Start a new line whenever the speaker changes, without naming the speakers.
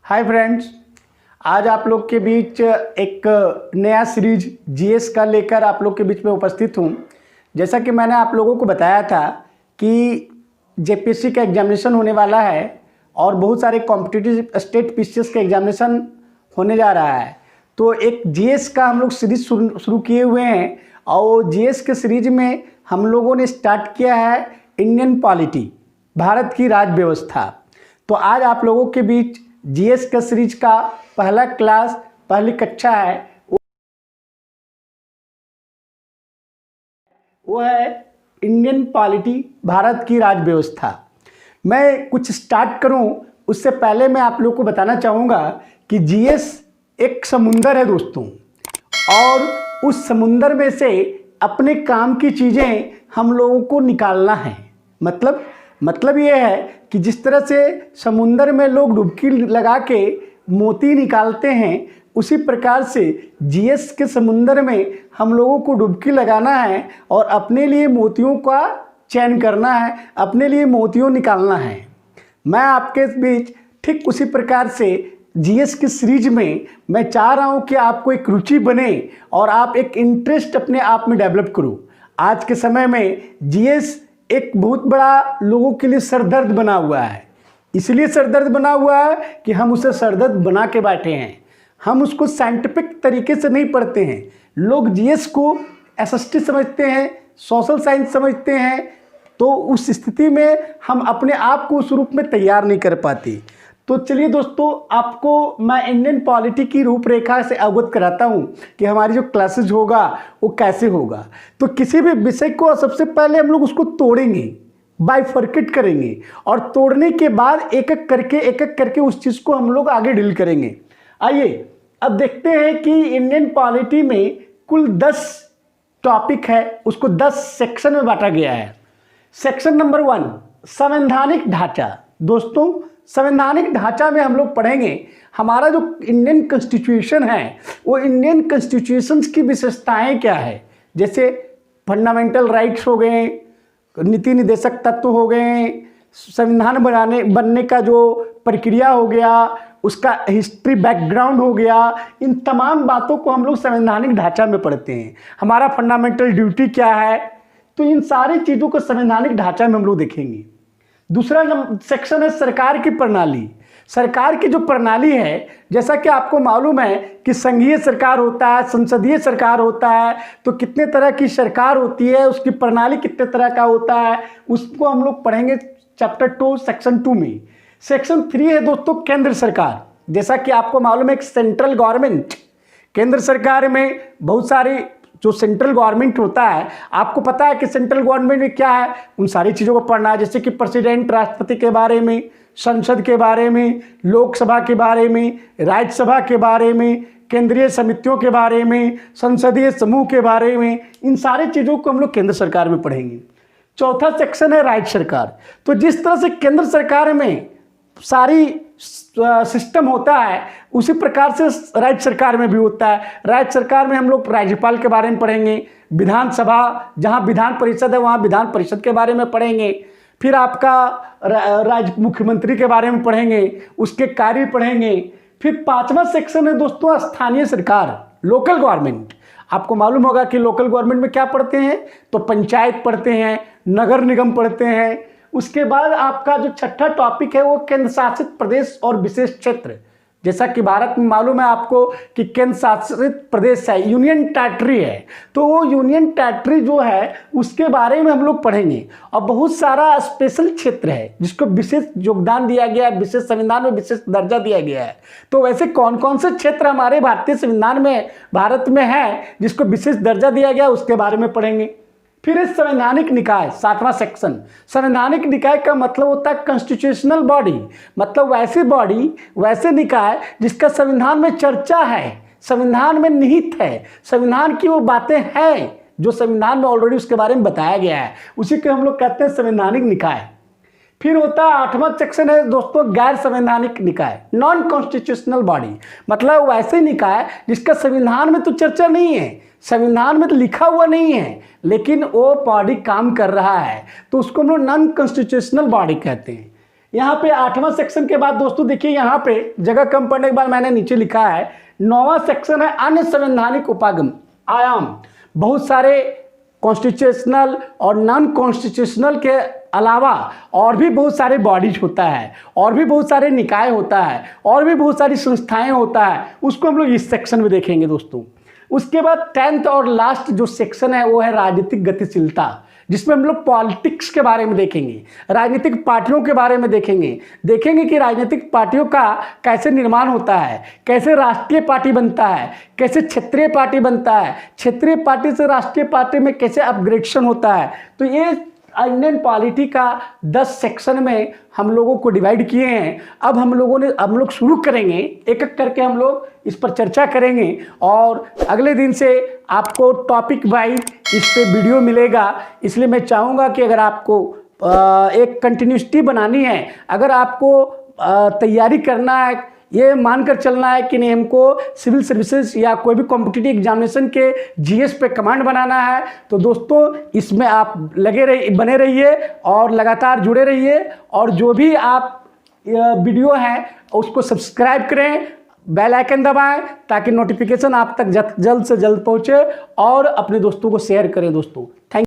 Hi friends, आज आप लोग के बीच एक नया सीरीज जीएस का लेकर आप लोग के बीच में उपस्थित हूँ। जैसा कि मैंने आप लोगों को बताया था कि जेपीएससी का एग्जामिनेशन होने वाला है और बहुत सारे कॉम्पिटिटिव स्टेट पीसीएस का एग्जामिनेशन होने जा रहा है। तो एक जीएस का हम लोग सीरीज शुरू किए हुए हैं और जीएस के सीरीज में हम लोगों ने स्टार्ट किया है इंडियन पॉलिटी, भारत की राज व्यवस्था। तो आज आप लोगों के बीच जीएस का सीरीज का पहला क्लास, पहली कक्षा है, वो है इंडियन पॉलिटी, भारत की राज व्यवस्था। मैं कुछ स्टार्ट करूं उससे पहले मैं आप लोगों को बताना चाहूँगा कि जीएस एक समुंदर है दोस्तों, और उस समुंदर में से अपने काम की चीज़ें हम लोगों को निकालना है। मतलब ये है कि जिस तरह से समुंदर में लोग डुबकी लगा के मोती निकालते हैं, उसी प्रकार से जीएस के समुंदर में हम लोगों को डुबकी लगाना है और अपने लिए मोतियों का चयन करना है, अपने लिए मोतियों निकालना है। मैं आपके बीच ठीक उसी प्रकार से जीएस की सीरीज में मैं चाह रहा हूं कि आपको एक रुचि बने और आप एक इंटरेस्ट अपने आप में डेवलप करो। आज के समय में जीएस एक बहुत बड़ा लोगों के लिए सरदर्द बना हुआ है। इसलिए सरदर्द बना हुआ है कि हम उसे सरदर्द बना के बैठे हैं। हम उसको साइंटिफिक तरीके से नहीं पढ़ते हैं। लोग जीएस को एसएसटी समझते हैं, सोशल साइंस समझते हैं। तो उस स्थिति में हम अपने आप को उस रूप में तैयार नहीं कर पाते। तो चलिए दोस्तों, आपको मैं इंडियन पॉलिटी की रूपरेखा से अवगत कराता हूं कि हमारी जो क्लासेज होगा वो कैसे होगा। तो किसी भी विषय को सबसे पहले हम लोग उसको तोड़ेंगे, बाइफरकेट करेंगे, और तोड़ने के बाद एक एक करके उस चीज़ को हम लोग आगे डील करेंगे। आइए अब देखते हैं कि इंडियन पॉलिटी में कुल 10 टॉपिक है, उसको 10 सेक्शन में बांटा गया है। सेक्शन नंबर 1, संवैधानिक ढांचा। दोस्तों, संवैधानिक ढांचा में हम लोग पढ़ेंगे हमारा जो इंडियन कॉन्स्टिट्यूशन है, वो इंडियन कॉन्स्टिट्यूशन की विशेषताएं क्या है। जैसे फंडामेंटल राइट्स हो गए, नीति निर्देशक तत्व हो गए, संविधान बनने का जो प्रक्रिया हो गया, उसका हिस्ट्री बैकग्राउंड हो गया। इन तमाम बातों को हम लोग संवैधानिक ढांचा में पढ़ते हैं। हमारा फंडामेंटल ड्यूटी क्या है, तो इन सारी चीज़ों को संवैधानिक ढांचा में हम लोग देखेंगे। दूसरा सेक्शन है सरकार की प्रणाली। सरकार की जो प्रणाली है, जैसा कि आपको मालूम है कि संघीय सरकार होता है, संसदीय सरकार होता है, तो कितने तरह की सरकार होती है, उसकी प्रणाली कितने तरह का होता है, उसको हम लोग पढ़ेंगे चैप्टर 2 सेक्शन 2 में। सेक्शन 3 है दोस्तों केंद्र सरकार। जैसा कि आपको मालूम है कि सेंट्रल गवर्नमेंट, केंद्र सरकार में बहुत सारी जो सेंट्रल गवर्नमेंट होता है, आपको पता है कि सेंट्रल गवर्नमेंट में क्या है, उन सारी चीज़ों को पढ़ना है। जैसे कि प्रेसिडेंट, राष्ट्रपति के बारे में, संसद के बारे में, लोकसभा के बारे में, राज्यसभा के बारे में, केंद्रीय समितियों के बारे में, संसदीय समूह के बारे में, इन सारी चीज़ों को हम लोग केंद्र सरकार में पढ़ेंगे। चौथा सेक्शन है राज्य सरकार। तो जिस तरह से केंद्र सरकार में सारी सिस्टम होता है, उसी प्रकार से राज्य सरकार में भी होता है। राज्य सरकार में हम लोग राज्यपाल के बारे में पढ़ेंगे, विधानसभा, जहाँ विधान परिषद है वहाँ विधान परिषद के बारे में पढ़ेंगे, फिर आपका राज्य मुख्यमंत्री के बारे में पढ़ेंगे, उसके कार्य पढ़ेंगे। फिर 5वां सेक्शन है दोस्तों स्थानीय सरकार, लोकल गवर्नमेंट। आपको मालूम होगा कि लोकल गवर्नमेंट में क्या पढ़ते हैं, तो पंचायत पढ़ते हैं, नगर निगम पढ़ते हैं। उसके बाद आपका जो 6ठा टॉपिक है वो केंद्र शासित प्रदेश और विशेष क्षेत्र। जैसा कि भारत में मालूम है आपको कि केंद्र शासित प्रदेश है, यूनियन टेरिटरी है, तो वो यूनियन टेरिटरी जो है उसके बारे में हम लोग पढ़ेंगे। और बहुत सारा स्पेशल क्षेत्र है जिसको विशेष योगदान दिया गया है, विशेष संविधान में विशेष दर्जा दिया गया है। तो वैसे कौन कौन से क्षेत्र हमारे भारतीय संविधान में, भारत में है, जिसको विशेष दर्जा दिया गया, उसके बारे में पढ़ेंगे। फिर इस संवैधानिक निकाय, 7वां सेक्शन। संवैधानिक निकाय का मतलब होता है कॉन्स्टिट्यूशनल बॉडी, मतलब वैसी बॉडी, वैसे निकाय जिसका संविधान में चर्चा है, संविधान में निहित है, संविधान की वो बातें हैं जो संविधान में ऑलरेडी उसके बारे में बताया गया है, उसी को हम लोग कहते हैं संवैधानिक निकाय। फिर होता है 8वां सेक्शन है दोस्तों गैर संवैधानिक निकाय, नॉन कॉन्स्टिट्यूशनल बॉडी, मतलब वैसे निकाय जिसका संविधान में तो चर्चा नहीं है, संविधान में तो लिखा हुआ नहीं है, लेकिन वो बॉडी काम कर रहा है, तो उसको हम लोग नॉन कॉन्स्टिट्यूशनल बॉडी कहते हैं। यहाँ पे 8वां सेक्शन के बाद दोस्तों देखिए, यहाँ पे जगह कम पड़ने के बाद मैंने नीचे लिखा है 9वां सेक्शन है अन्य संवैधानिक उपागम आयाम। बहुत सारे कॉन्स्टिट्यूशनल और नॉन कॉन्स्टिट्यूशनल के अलावा और भी बहुत सारे बॉडीज होता है, और भी बहुत सारे निकाय होता है, और भी बहुत सारी संस्थाएं होता है, उसको हम लोग इस सेक्शन में देखेंगे दोस्तों। उसके बाद 10th और लास्ट जो सेक्शन है वो है राजनीतिक गतिशीलता, जिसमें हम लोग पॉलिटिक्स के बारे में देखेंगे, राजनीतिक पार्टियों के बारे में देखेंगे कि राजनीतिक पार्टियों का कैसे निर्माण होता है, कैसे राष्ट्रीय पार्टी बनता है, कैसे क्षेत्रीय पार्टी बनता है, क्षेत्रीय पार्टी से राष्ट्रीय पार्टी में कैसे अपग्रेडेशन होता है। तो ये इंडियन पॉलिटी का 10 सेक्शन में हम लोगों को डिवाइड किए हैं। अब हम लोग शुरू करेंगे, एक एक करके हम लोग इस पर चर्चा करेंगे, और अगले दिन से आपको टॉपिक वाइज इस पे वीडियो मिलेगा। इसलिए मैं चाहूँगा कि अगर आपको एक कंटिन्यूटी बनानी है, अगर आपको तैयारी करना है, ये मानकर चलना है कि नहीं हमको सिविल सर्विसेज या कोई भी कॉम्पिटिटिव एग्जामिनेशन के जीएस पे कमांड बनाना है, तो दोस्तों इसमें आप बने रहिए और लगातार जुड़े रहिए। और जो भी आप वीडियो है उसको सब्सक्राइब करें, बेल आइकन दबाएं, ताकि नोटिफिकेशन आप तक जल्द से जल्द पहुंचे, और अपने दोस्तों को शेयर करें दोस्तों। थैंक